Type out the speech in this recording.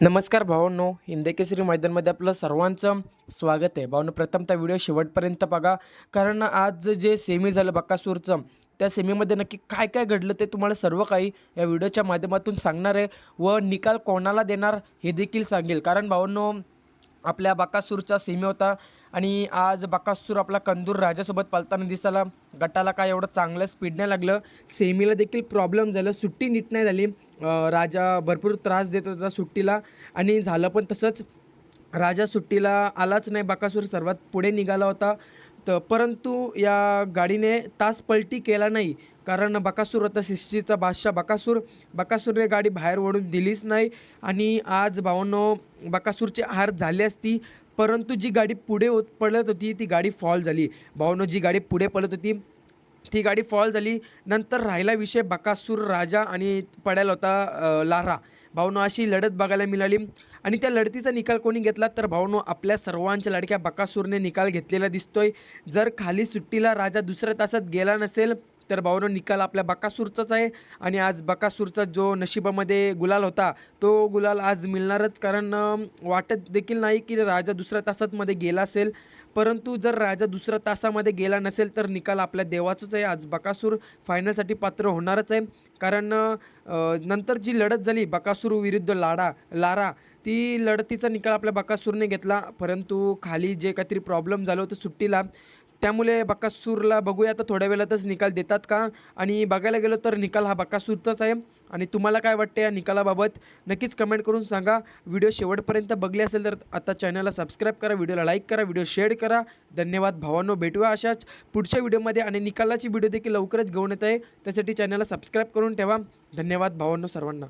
नमस्कार भावांनो, हिंदकेसरी मैदानमध्ये आपलं सर्वांचं स्वागत आहे. भावांनो, प्रथमतः व्हिडिओ शेवटपर्यंत बघा, कारण आज जे सेमी झालं बकासूरचं, त्या सेमीमध्ये नक्की काय काय घडलं ते तुम्हाला सर्व काही या व्हिडिओच्या माध्यमातून सांगणार आहे व निकाल कोणाला देणार हे देखील सांगेल. कारण भावांनो, आपल्या बकासूरचा सेमी होता आणि आज बकासूर आपला कंदूर राजासोबत पळताना दिसायला. गटाला काय एवढं चांगलं स्पीड नाही लागलं, सेमीला देखील प्रॉब्लेम झालं, सुट्टी नीट नाही झाली. राजा भरपूर त्रास देत होता सुट्टीला आणि झालं पण तसंच. राजा सुट्टीला आलाच नाही, बकासूर सर्वात पुढे निघाला होता. परंतु या गाडीने तास पलटी केला नाही, कारण बकासूर होता सिस्टीचा बादशाह बकासूर. बकासूरने गाडी बाहेर ओढून दिलीच नाही आणि आज भावांनो, बकासूरची हार झाली असती, परंतु जी गाडी पुढे पळत होती ती गाडी फॉल झाली. भावांनो, जी गाडी पुढे पळत होती ती गाडी फॉल झाली. नंतर राहिला विषय बकासूर, राजा आणि पडायला होता लारा. भावांनो, अशी लढत बघायला मिळाली आणि त्या लढतीचा निकाल कोणी घेतला तर भावांनो, आपल्या सर्वांच्या लाडक्या बकासूरने निकाल घेतलेला दिसतोय. जर खाली सुट्टीला राजा दुसऱ्या तासात गेला नसेल तर भावांनो, निकाल आपल्या बकासूरचाच आहे आणि आज बकासूरचा जो नशिबामध्ये गुलाल होता तो गुलाल आज मिळणारच. कारण वाटत देखील नाही की राजा दुसऱ्या तासामध्ये गेला असेल, परंतु जर राजा दुसऱ्या तासामध्ये गेला नसेल तर निकाल आपल्या देवाचाच आहे. आज बकासूर फायनलसाठी पात्र होणारच आहे. कारण नंतर जी लढत झाली बकासूर विरुद्ध लारा, ती लढतीचा निकाल आपल्या बकासूरने घेतला, परंतु खाली जे काहीतरी प्रॉब्लेम झालं होतं सुट्टीला, त्यामुळे बकासूरला बघूया आता थोड्या वेळातच निकाल देतात का. आणि बघायला गेलो तर निकाल हा बकासूरचाच आहे. आणि तुम्हाला काय वाटतं या निकालाबाबत नक्कीच कमेंट करून सांगा. व्हिडिओ शेवटपर्यंत बघले असेल तर आता चॅनलला सबस्क्राईब करा, व्हिडिओला लाईक करा, व्हिडिओ शेअर करा. धन्यवाद भावांनो, भेटूया अशाच पुढच्या व्हिडिओमध्ये आणि निकालाची व्हिडिओ देखील लवकरच घेऊन येत आहे. त्यासाठी चॅनलला सबस्क्राईब करून ठेवा. धन्यवाद भावांनो सर्वांना.